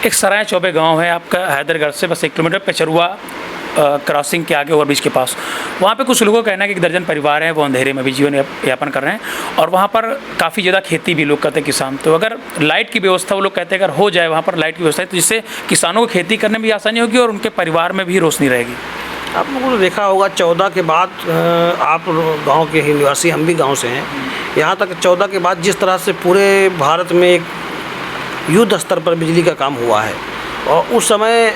एक सराय चौबे गांव है आपका हैदरगढ़ से बस 1 किलोमीटर पेचरुआ क्रॉसिंग के आगे ओवरब्रिज के पास। वहाँ पे कुछ लोगों का कहना है कि 1 दर्जन परिवार हैं, वो अंधेरे में भी जीवन यापन कर रहे हैं और वहाँ पर काफ़ी ज़्यादा खेती भी लोग करते हैं किसान। तो अगर लाइट की व्यवस्था वो लोग कहते हैं अगर हो जाए वहाँ पर लाइट की व्यवस्था तो जिससे किसानों को खेती करने में भी आसानी होगी और उनके परिवार में भी रोशनी रहेगी। आप लोगों ने देखा होगा 14 के बाद, आप गांव के ही निवासी, हम भी गांव से हैं, यहाँ तक 14 के बाद जिस तरह से पूरे भारत में एक युद्ध स्तर पर बिजली का काम हुआ है और उस समय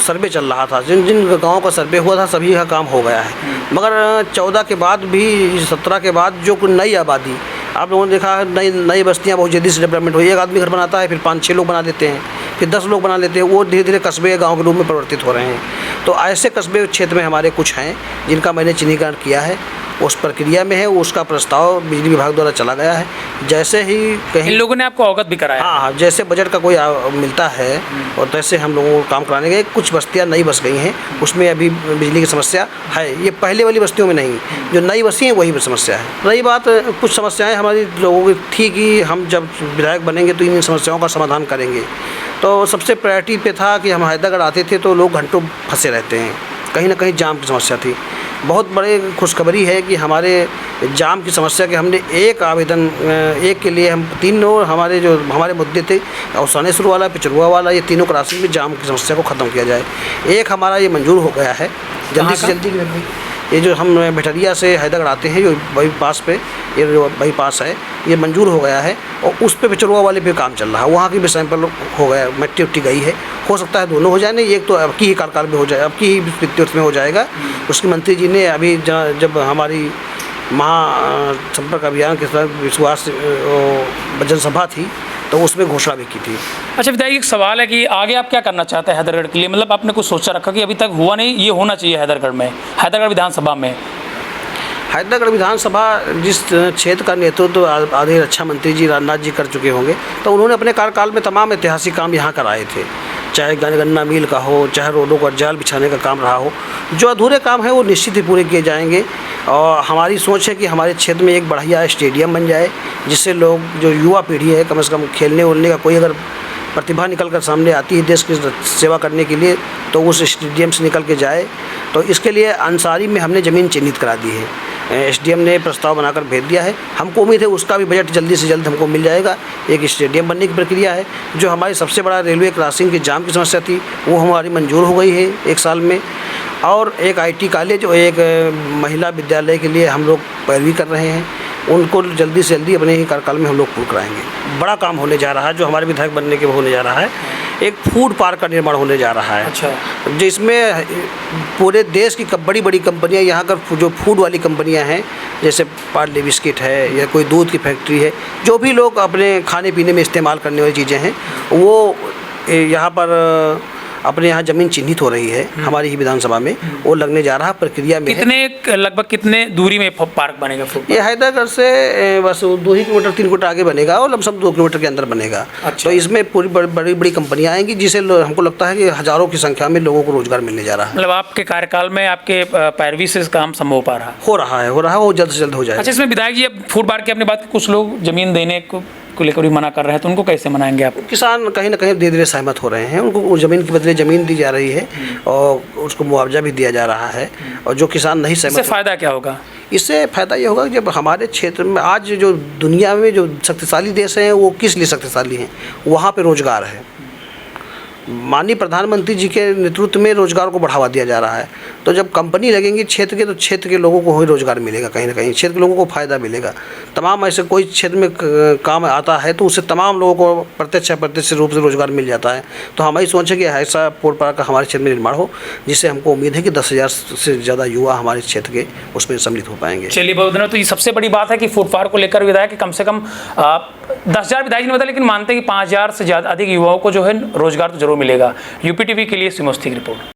सर्वे चल रहा था, जिन जिन गाँव का सर्वे हुआ था सभी का काम हो गया है। मगर 14 के बाद भी 17 के बाद जो नई आबादी आप लोगों ने देखा है, नई बस्तियाँ बहुत जल्दी से डेवलपमेंट हुई। एक आदमी घर बनाता है, फिर 5-6 लोग बना लेते हैं, फिर 10 लोग बना लेते हैं, वो धीरे धीरे कस्बे गांव के रूप में परिवर्तित हो रहे हैं। तो ऐसे कस्बे क्षेत्र में हमारे कुछ हैं जिनका मैंने चिन्हीकरण किया है, उस प्रक्रिया में है, उसका प्रस्ताव बिजली विभाग द्वारा चला गया है। जैसे ही कहीं इन लोगों ने आपको अवगत भी कराया? हाँ, जैसे बजट का कोई मिलता है और तैसे हम लोगों को काम कराने गए। कुछ बस्तियाँ नई बस गई हैं, उसमें अभी बिजली की समस्या है। ये पहले वाली बस्तियों में नहीं, जो नई बसी हैं वही समस्या है। रही बात, कुछ समस्याएँ हमारी लोगों की थी कि हम जब विधायक बनेंगे तो इन समस्याओं का समाधान करेंगे। तो सबसे प्रायोरिटी पे था कि हम हैदरगढ़ आते थे तो लोग घंटों फंसे रहते हैं, कहीं ना कहीं जाम की समस्या थी। बहुत बड़े खुशखबरी है कि हमारे जाम की समस्या के हमने एक आवेदन, एक के लिए हम 3 और हमारे मुद्दे थे, औसानेश्वर वाला, पिचरुआ वाला, ये तीनों क्रॉसिंग में जाम की समस्या को ख़त्म किया जाए। एक हमारा ये मंजूर हो गया है, जल्दी से जल्दी। ये जो हम भेटरिया से हैदरगढ़ आते हैं, जो बाईपास पे, ये जो बाईपास है, ये मंजूर हो गया है और उस पे पिचरुआ वाले पे काम चल रहा है। वहाँ की भी सैंपल हो गया, मिट्टी उट्टी गई है। हो सकता है दोनों हो जाए, नहीं एक तो अब की ही कार्यकाल में हो जाए, अब की ही वित्तीय वर्ष में हो जाएगा। उसकी मंत्री जी ने अभी जब हमारी महासंपर्क अभियान के साथ विश्वास जनसभा थी तो उसमें घोषणा भी की थी। अच्छा विधायक, एक सवाल है कि आगे आप क्या करना चाहते हैं हैदरगढ़ के लिए? मतलब आपने कुछ सोचा रखा कि अभी तक हुआ नहीं, ये होना चाहिए हैदरगढ़ में, हैदरगढ़ विधानसभा में? हैदरगढ़ विधानसभा जिस क्षेत्र का नेतृत्व आदरणीय रक्षा मंत्री जी राजनाथ जी कर चुके होंगे, तो उन्होंने अपने कार्यकाल में तमाम ऐतिहासिक काम यहाँ कराए थे। चाहे गन्ना मिल का हो, चाहे रोडों का जाल बिछाने का काम रहा हो। जो अधूरे काम है वो निश्चित ही पूरे किए जाएंगे। और हमारी सोच है कि हमारे क्षेत्र में एक बढ़िया स्टेडियम बन जाए, जिससे लोग, जो युवा पीढ़ी है, कम से कम खेलने उलने का कोई अगर प्रतिभा निकल कर सामने आती है देश की सेवा करने के लिए, तो उस स्टेडियम से निकल के जाए। तो इसके लिए अंसारी में हमने ज़मीन चिन्हित करा दी है, एसडीएम ने प्रस्ताव बनाकर भेज दिया है। हमको उम्मीद है उसका भी बजट जल्दी से जल्द हमको मिल जाएगा। एक स्टेडियम बनने की प्रक्रिया है। जो हमारी सबसे बड़ा रेलवे क्रॉसिंग की जाम की समस्या थी वो हमारी मंजूर हो गई है 1 साल में। और एक IT कॉलेज और एक महिला विद्यालय के लिए हम लोग पैरवी कर रहे हैं, उनको जल्दी से जल्दी अपने ही कार्यकाल में हम लोग पूर्ण कराएंगे। बड़ा काम होने जा रहा है जो हमारे विधायक बनने के होने जा रहा है। एक फूड पार्क का निर्माण होने जा रहा है। अच्छा। जिसमें पूरे देश की बड़ी बड़ी कंपनियां, यहाँ का जो फूड वाली कंपनियां हैं, जैसे पार्ले बिस्किट है या कोई दूध की फैक्ट्री है, जो भी लोग अपने खाने पीने में इस्तेमाल करने वाली चीज़ें हैं, वो यहाँ पर अपने यहाँ ज़मीन चिन्हित हो रही है हमारी ही विधानसभा में, वो लगने जा रहा प्रक्रिया में। लगभग कितने दूरी में पार्क बनेगा? ये हैदरगढ़ से बस 2 ही किलोमीटर 3 किलोमीटर आगे बनेगा और लमसम 2 किलोमीटर के अंदर बनेगा। अच्छा। तो इसमें पूरी बड़ी बड़ी कंपनियां आएंगी, जिसे हमको लगता है कि हज़ारों की संख्या में लोगों को रोजगार मिलने जा रहा है। मतलब आपके कार्यकाल में आपके पैरवी से काम संभव हो पा रहा है? हो रहा है, वो जल्द से जल्द हो जाएगा। अच्छा, इसमें विधायक जी, अब फूड पार्क की आपने बात, कुछ लोग ज़मीन देने को लेकर भी मना कर रहे हैं, तो उनको कैसे मनाएंगे आप? किसान कहीं ना कहीं धीरे धीरे सहमत हो रहे हैं, उनको ज़मीन के बदले ज़मीन दी जा रही है और उसको मुआवजा भी दिया जा रहा है। और जो किसान नहीं सहमत, इससे फ़ायदा क्या होगा? इससे फ़ायदा ये होगा कि जब हमारे क्षेत्र में आज जो दुनिया में जो शक्तिशाली देश हैं वो किस लिए शक्तिशाली हैं, वहाँ पे रोज़गार है। माननीय प्रधानमंत्री जी के नेतृत्व में रोज़गार को बढ़ावा दिया जा रहा है। तो जब कंपनी लगेंगी क्षेत्र के, तो क्षेत्र के लोगों को ही रोज़गार मिलेगा, कहीं ना कहीं क्षेत्र के लोगों को फ़ायदा मिलेगा। तमाम ऐसे कोई क्षेत्र में काम आता है तो उससे तमाम लोगों को प्रत्यक्ष रूप से रोज़गार मिल जाता है। तो हमारी सोच है कि ऐसा फूड पार्क का हमारे क्षेत्र में निर्माण हो, जिससे हमको उम्मीद है कि 10,000 से ज़्यादा युवा हमारे क्षेत्र के उसमें सम्मिलित हो पाएंगे। चलिए बहुत धन्यवाद। तो ये सबसे बड़ी बात है कि फूड पार्क को लेकर विधायक कम से कम 10,000 विधायक ने बताया, लेकिन मानते हैं कि 5,000 से ज़्यादा अधिक युवाओं को जो है रोजगार तो जरूर मिलेगा। UPTV के लिए सिमोस्ती की रिपोर्ट।